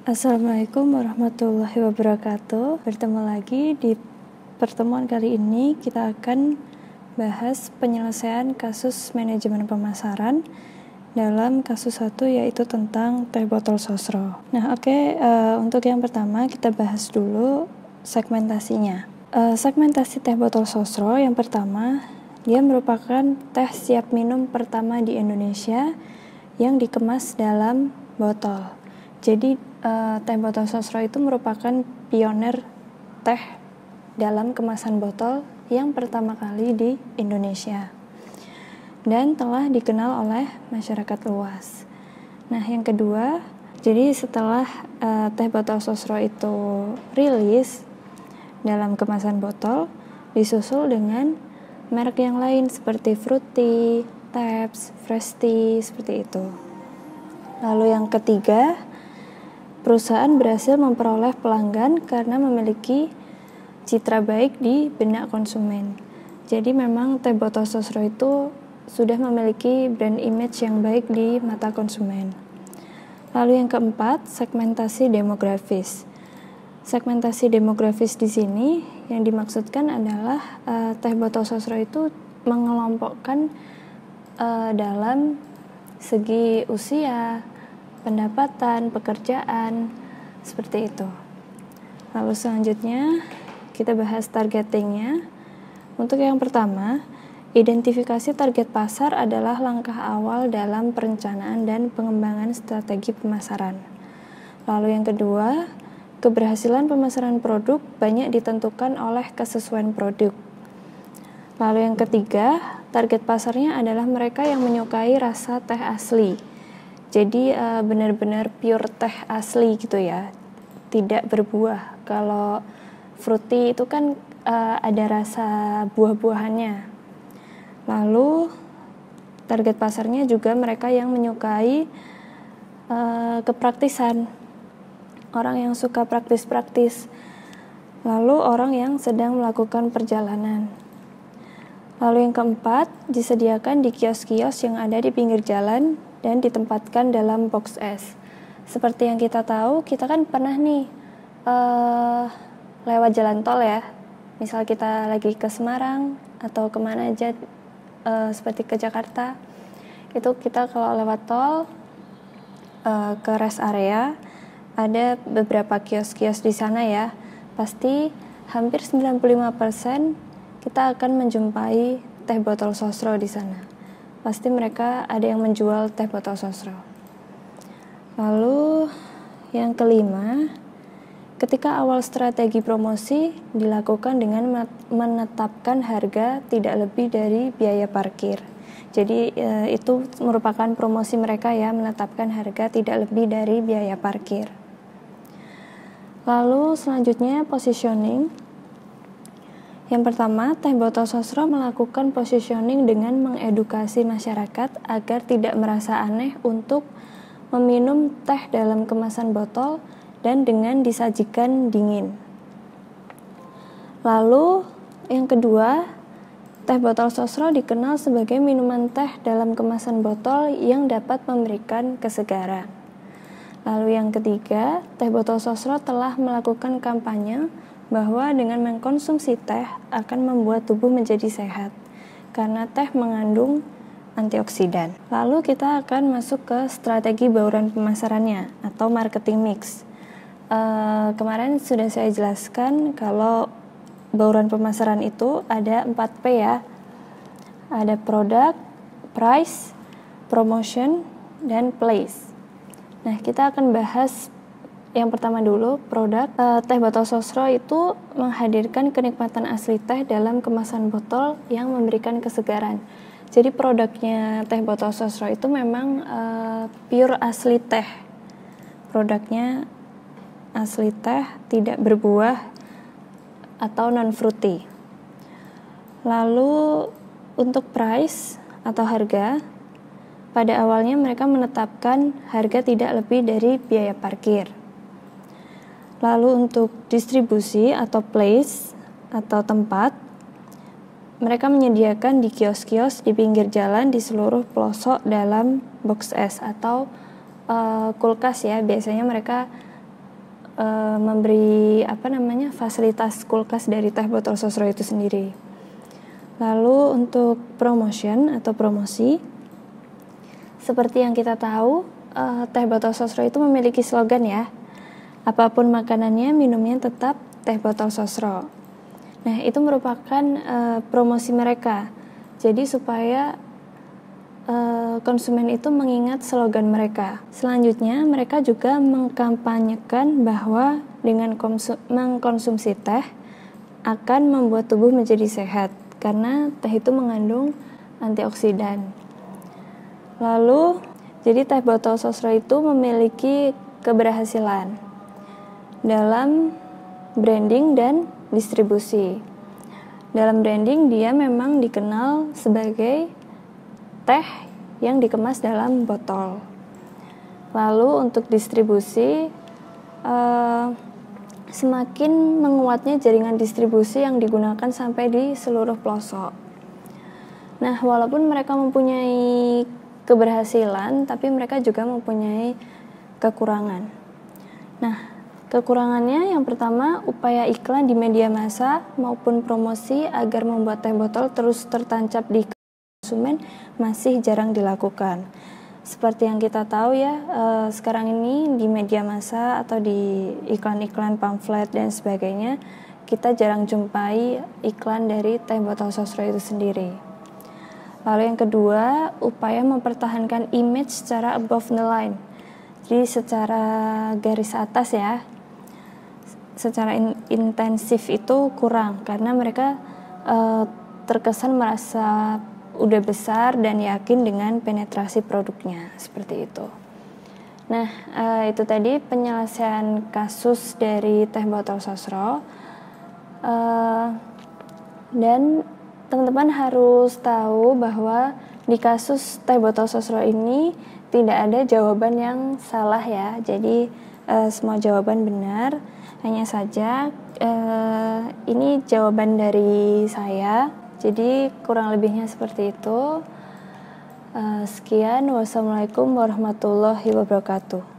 Assalamualaikum warahmatullahi wabarakatuh. Bertemu lagi di pertemuan kali ini kita akan bahas penyelesaian kasus manajemen pemasaran dalam kasus 1 yaitu tentang teh botol sosro. Untuk yang pertama kita bahas dulu segmentasinya. Segmentasi teh botol sosro yang pertama, dia merupakan teh siap minum pertama di Indonesia yang dikemas dalam botol. Jadi teh botol sosro itu merupakan pionir teh dalam kemasan botol yang pertama kali di Indonesia dan telah dikenal oleh masyarakat luas. Nah, yang kedua, jadi setelah teh botol sosro itu rilis dalam kemasan botol, disusul dengan merek yang lain seperti Fruity, Tabs, Fresh Tea, seperti itu. Lalu yang ketiga, perusahaan berhasil memperoleh pelanggan karena memiliki citra baik di benak konsumen. Jadi memang teh botol sosro itu sudah memiliki brand image yang baik di mata konsumen. Lalu yang keempat, segmentasi demografis. Segmentasi demografis di sini yang dimaksudkan adalah teh botol sosro itu mengelompokkan dalam segi usia, pendapatan, pekerjaan, seperti itu. Lalu selanjutnya kita bahas targetingnya. Untuk yang pertama, identifikasi target pasar adalah langkah awal dalam perencanaan dan pengembangan strategi pemasaran. Lalu yang kedua, keberhasilan pemasaran produk banyak ditentukan oleh kesesuaian produk. Lalu yang ketiga, target pasarnya adalah mereka yang menyukai rasa teh asli. Jadi benar-benar pure teh asli gitu ya, tidak berbuah. Kalau fruity itu kan ada rasa buah-buahannya. Lalu target pasarnya juga mereka yang menyukai kepraktisan, orang yang suka praktis-praktis. Lalu orang yang sedang melakukan perjalanan. Lalu yang keempat, disediakan di kios-kios yang ada di pinggir jalan dan ditempatkan dalam box es. Seperti yang kita tahu, kita kan pernah nih lewat jalan tol ya. Misal kita lagi ke Semarang atau kemana aja, seperti ke Jakarta. Itu kita kalau lewat tol ke rest area, ada beberapa kios-kios di sana ya. Pasti hampir 95% kita akan menjumpai teh botol sosro di sana. Pasti mereka ada yang menjual teh botol sosro. Lalu yang kelima, ketika awal strategi promosi dilakukan dengan menetapkan harga tidak lebih dari biaya parkir. Jadi itu merupakan promosi mereka ya, menetapkan harga tidak lebih dari biaya parkir. Lalu selanjutnya positioning. Yang pertama, teh botol sosro melakukan positioning dengan mengedukasi masyarakat agar tidak merasa aneh untuk meminum teh dalam kemasan botol dan dengan disajikan dingin. Lalu, yang kedua, teh botol sosro dikenal sebagai minuman teh dalam kemasan botol yang dapat memberikan kesegaran. Lalu yang ketiga, teh botol sosro telah melakukan kampanye bahwa dengan mengkonsumsi teh akan membuat tubuh menjadi sehat karena teh mengandung antioksidan. Lalu kita akan masuk ke strategi bauran pemasarannya atau marketing mix. Kemarin sudah saya jelaskan kalau bauran pemasaran itu ada 4P ya. Ada product, price, promotion, dan place. Nah, kita akan bahas yang pertama dulu, produk. Teh botol sosro itu menghadirkan kenikmatan asli teh dalam kemasan botol yang memberikan kesegaran. Jadi produknya teh botol sosro itu memang pure asli teh. Produknya asli teh, tidak berbuah atau non-fruity. Lalu untuk price atau harga, pada awalnya mereka menetapkan harga tidak lebih dari biaya parkir. Lalu untuk distribusi atau place atau tempat, mereka menyediakan di kios-kios di pinggir jalan di seluruh pelosok dalam box es atau kulkas ya. Biasanya mereka memberi fasilitas kulkas dari teh botol sosro itu sendiri. Lalu untuk promotion atau promosi, seperti yang kita tahu, teh botol sosro itu memiliki slogan ya, apapun makanannya, minumnya tetap teh botol sosro. Nah, itu merupakan promosi mereka. Jadi supaya konsumen itu mengingat slogan mereka. Selanjutnya, mereka juga mengkampanyekan bahwa dengan mengkonsumsi teh akan membuat tubuh menjadi sehat, karena teh itu mengandung antioksidan. Lalu, jadi teh botol sosro itu memiliki keberhasilan dalam branding dan distribusi. Dalam branding, dia memang dikenal sebagai teh yang dikemas dalam botol. Lalu untuk distribusi, semakin menguatnya jaringan distribusi yang digunakan sampai di seluruh pelosok. Nah, walaupun mereka mempunyai keberhasilan, tapi mereka juga mempunyai kekurangan. Nah, kekurangannya yang pertama, upaya iklan di media massa maupun promosi agar membuat teh botol terus tertancap di konsumen masih jarang dilakukan. Seperti yang kita tahu ya, sekarang ini di media massa atau di iklan-iklan pamflet dan sebagainya, kita jarang jumpai iklan dari teh botol sosro itu sendiri. Lalu yang kedua, upaya mempertahankan image secara above the line. Jadi secara garis atas ya, secara intensif itu kurang, karena mereka terkesan merasa udah besar dan yakin dengan penetrasi produknya, seperti itu. Nah, itu tadi penyelesaian kasus dari teh botol sosro. Dan teman-teman harus tahu bahwa di kasus teh botol sosro ini tidak ada jawaban yang salah ya. Jadi semua jawaban benar. Hanya saja ini jawaban dari saya. Jadi kurang lebihnya seperti itu. Sekian, wassalamualaikum warahmatullahi wabarakatuh.